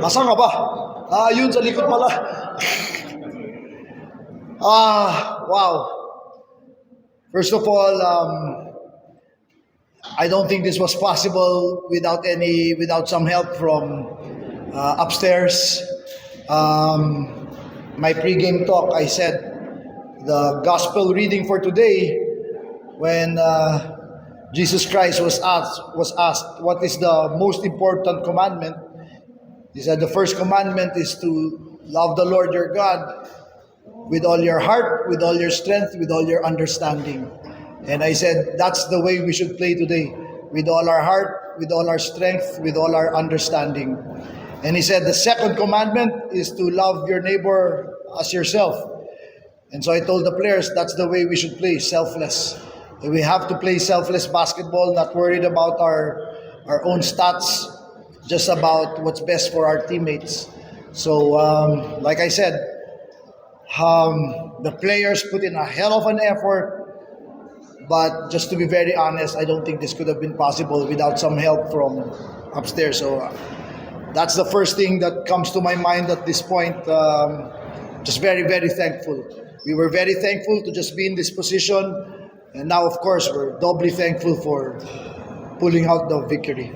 Asan ka ba? Yun sa likod pala. Wow. First of all, I don't think this was possible without some help from upstairs. My pre-game talk, I said the gospel reading for today, when Jesus Christ was asked what is the most important commandment. He said the first commandment is to love the Lord your God with all your heart, with all your strength, with all your understanding. And I said that's the way we should play today, with all our heart, with all our strength, with all our understanding. And he said the second commandment is to love your neighbor as yourself. And so I told the players that's the way we should play, selfless. We have to play selfless basketball, not worried about our own stats, just about what's best for our teammates. So, like I said, the players put in a hell of an effort, but just to be very honest, I don't think this could have been possible without some help from upstairs. So that's the first thing that comes to my mind at this point. Just very, very thankful. We were very thankful to just be in this position. And now, of course, we're doubly thankful for pulling out the victory.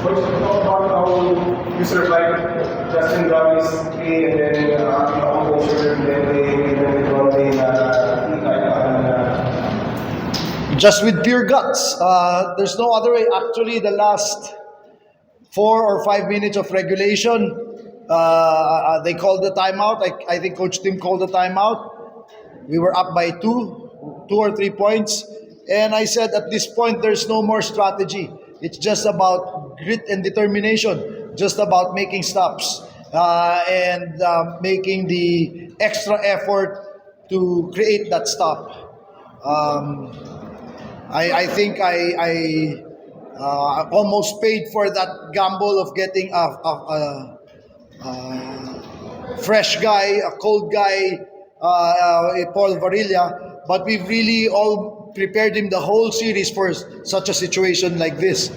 Coach, talk about how you survived Justin Gomez play and then composure and then Just with pure guts. There's no other way. Actually, the last 4 or 5 minutes of regulation, they called the timeout. I think Coach Tim called the timeout. We were up by 2 or 3 points. And I said at this point, there's no more strategy. It's just about grit and determination, just about making stops and making the extra effort to create that stop. I think I almost paid for that gamble of getting a fresh guy, a cold guy, Paul Varilla, but we've really all prepared him the whole series for such a situation like this.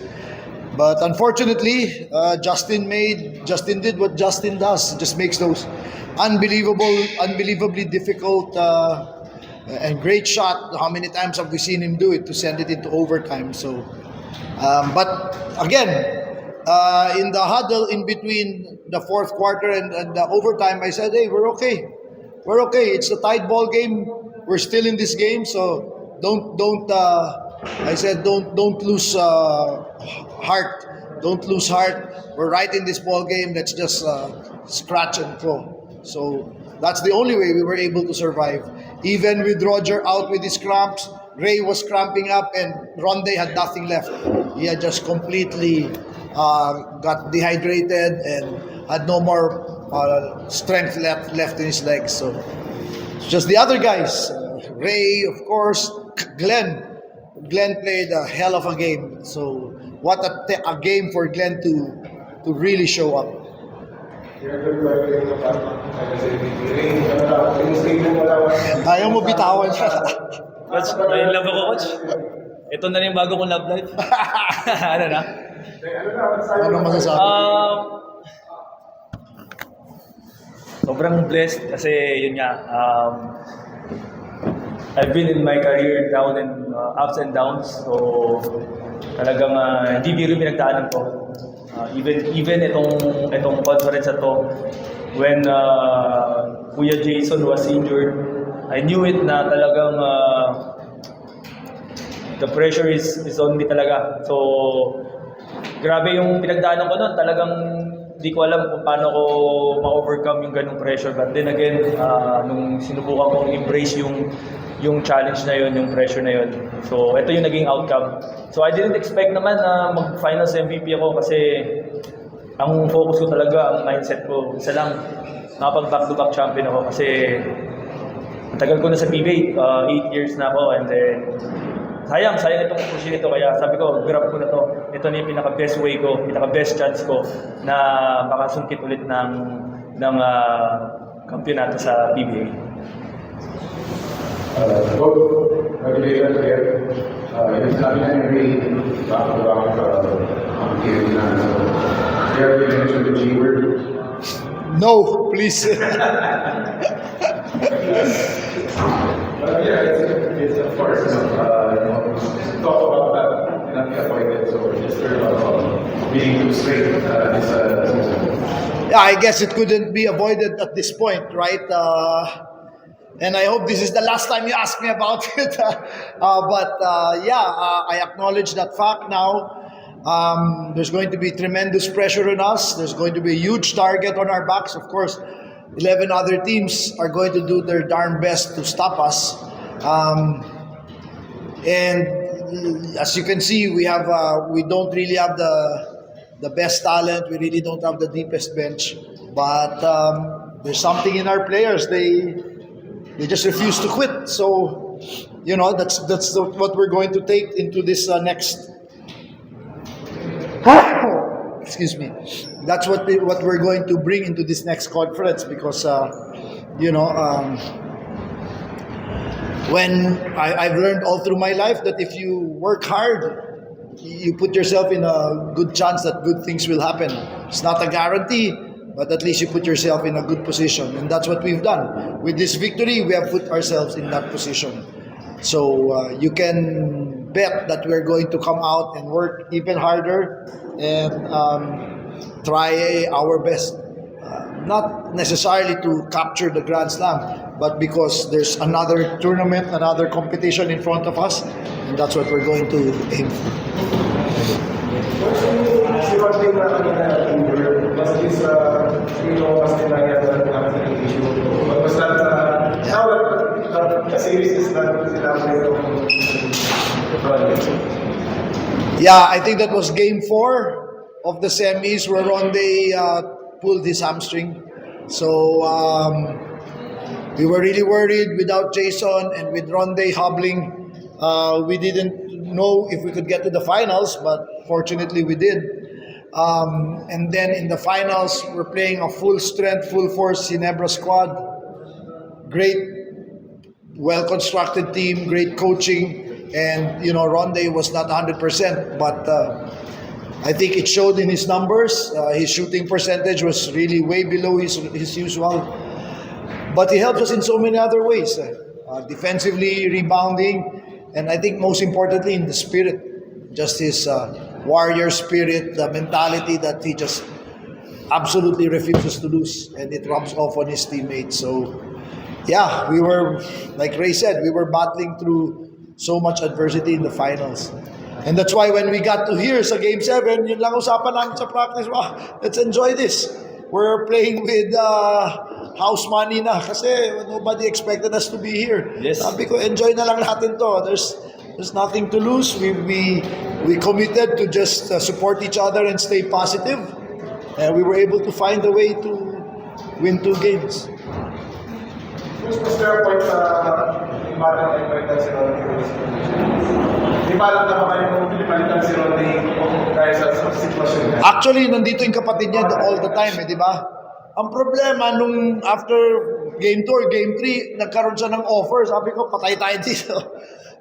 But unfortunately, Justin did what Justin does, just makes those unbelievably difficult and great shot. How many times have we seen him do it to send it into overtime? So, but again, in the huddle in between the fourth quarter and the overtime, I said, hey, we're okay. We're okay. It's a tight ball game. We're still in this game, so don't lose heart. Don't lose heart. We're right in this ball game. Let's just scratch and claw. So that's the only way we were able to survive. Even with Roger out with his cramps, Ray was cramping up, and Ronde had nothing left. He had just completely got dehydrated and had no more strength left in his legs. So it's just the other guys. Ray, of course, Glenn played a hell of a game. So what a game for Glenn to really show up. Ayaw mo bitawan siya. Coach, may love ako, Coach. Ito na rin yung bago kong love life. Ano na? Ano masasabi? Sobrang blessed kasi yun nga, I've been in my career down and ups and downs. So talagang hindi biro pinagdaanan ko. Even itong conference na to, when Kuya Jason was injured, I knew it na talagang the pressure is on me talaga. So grabe yung pinagdaanan ko noon. Talagang di ko alam kung paano ko ma-overcome yung ganung pressure. But then again, nung sinubukan kong embrace yung challenge na yun, yung pressure na yun. So, ito yung naging outcome. So, I didn't expect naman na mag-finals MVP ako kasi ang focus ko talaga, ang mindset ko, isa lang, nakapag back-to-back champion ako kasi tagal ko na sa PBA, 8 years na ako, and then sayang itong opportunity ito, kaya sabi ko, grab ko na to. Ito na yung pinaka-best way ko, pinaka-best chance ko na makasungkit ulit ng kampiyonato sa PBA. Coach, congratulations again. It's not very back-to-back game na. Kaya you mentioned the G word. No, please. Yeah, it's of course, talk about that, not be avoided. So just being too straight this season. Yeah, I guess it couldn't be avoided at this point, right? And I hope this is the last time you ask me about it. I acknowledge that fact now. There's going to be tremendous pressure on us. There's going to be a huge target on our backs. Of course, 11 other teams are going to do their darn best to stop us. And as you can see, we don't really have the best talent. We really don't have the deepest bench. But there's something in our players. They just refuse to quit. So, what we're going to take into this next. Excuse me. That's what we're going to bring into this next conference because, when I've learned all through my life that if you work hard, you put yourself in a good chance that good things will happen. It's not a guarantee, but at least you put yourself in a good position. And that's what we've done. With this victory, we have put ourselves in that position. So you can bet that we're going to come out and work even harder and try our best. Not necessarily to capture the Grand Slam, but because there's another tournament, another competition in front of us, and that's what we're going to aim for. Si Rodney na kanina injured, was this, was the issue? But was that, how the series is not Yeah, I think that was game 4 of the semis where Ronde pulled his hamstring. So we were really worried without Jason and with Ronde hobbling. We didn't know if we could get to the finals, but fortunately we did. And then in the finals, we're playing a full strength, full force Ginebra squad. Great, well-constructed team, great coaching. And, Ronde was not 100%, but I think it showed in his numbers. His shooting percentage was really way below his usual. But he helped us in so many other ways. Defensively, rebounding, and I think most importantly in the spirit. Just his warrior spirit, the mentality that he just absolutely refuses to lose. And it rubs off on his teammates. So, yeah, we were, like Ray said, we were battling through so much adversity in the finals. And that's why when we got to here sa Game 7, yun lang usapan namin sa practice, wow, let's enjoy this. We're playing with house money na kasi nobody expected us to be here. Yes. Sabi ko, enjoy na lang natin to. There's nothing to lose. We committed to just support each other and stay positive. And we were able to find a way to win 2 games. Was there a point di ba lang nagpalitan si Ronnie? Di ba lang pinipalitan si Ronnie dahil sa sitwasyon niya? Actually, nandito yung kapatid niya all the time, di ba? Ang problema, nung after Game 2 or Game 3, nagkaroon siya ng offer. Sabi ko, patay tayo dito.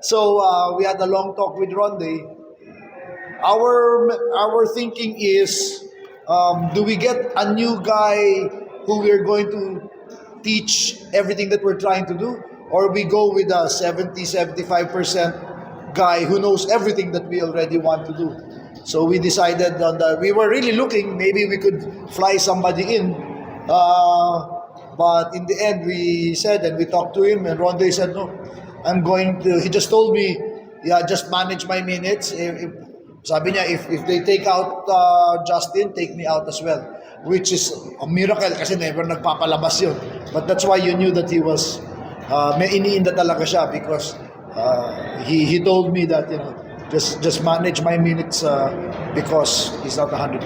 So, we had a long talk with Ronde. Our thinking is, do we get a new guy who we're going to teach everything that we're trying to do? Or we go with a 70-75% guy who knows everything that we already want to do. So we decided we were really looking, maybe we could fly somebody in. But in the end, we said, and we talked to him, and Ronde said, no, he just told me, yeah, just manage my minutes. Sabi niya, if they take out Justin, take me out as well. Which is a miracle kasi never nagpapalabas yun. But that's why you knew that he was, may iniinda talaga siya because he told me that, just manage my minutes because he's not 100%.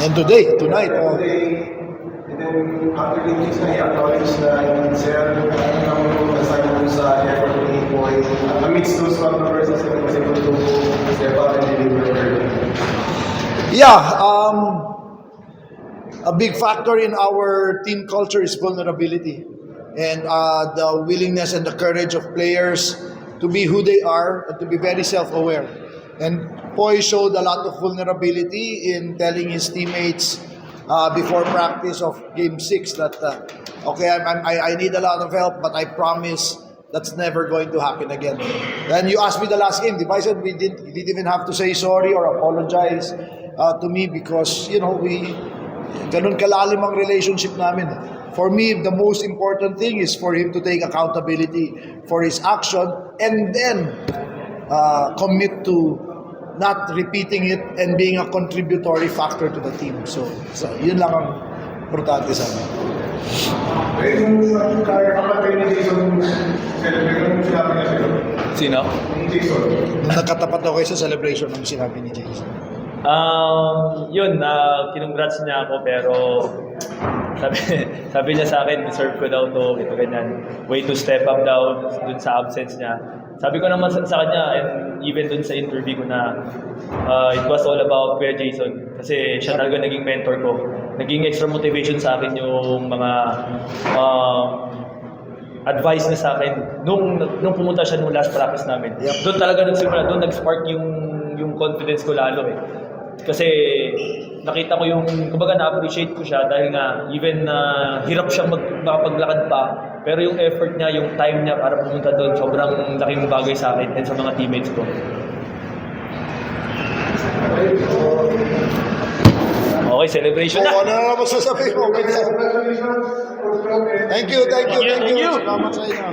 And tonight. And then after the games na i-acknowledge na sir, aside mo sa effort ni Boy, amidst those controversies that was able to step up and deliver. Yeah, a big factor in our team culture is vulnerability, and the willingness and the courage of players to be who they are and to be very self-aware. And Poy showed a lot of vulnerability in telling his teammates before practice of Game 6 that, okay, I need a lot of help, but I promise that's never going to happen again. Then you asked me the last game, I said he didn't even have to say sorry or apologize to me because, you know, ganun kalalim ang relationship namin. For me, the most important thing is for him to take accountability for his action and then commit to not repeating it and being a contributory factor to the team. So yun lang ang importante sa amin. Eh, yung kaya kapatid ni Jason, celebrate yung sinabi niya sa'yo. Sino? Yung Jason. Nung nakatapat ako sa celebration ng sinabi ni Jason. Yun, kinongrats niya ako pero sabi niya sa akin, deserve ko daw to, ito ganyan. Way to step up daw dun sa absence niya. Sabi ko naman sa kanya, and even dun sa interview ko na it was all about Kuya Jason. Kasi siya talaga naging mentor ko. Naging extra motivation sa akin yung mga advice niya sa akin nung pumunta siya nung last practice namin. Yep. Doon talaga nagsimula, doon nag-spark yung confidence ko lalo eh. Kasi nakita ko yung, kumbaga na-appreciate ko siya dahil nga even hirap siyang makapaglakad pa, pero yung effort niya, yung time niya para pumunta doon, sobrang laking bagay sa akin and sa mga teammates ko. Okay, celebration na! Ano na naman sasabihin mo? Congratulations. Thank you. Thank you. Salamat sa inyo.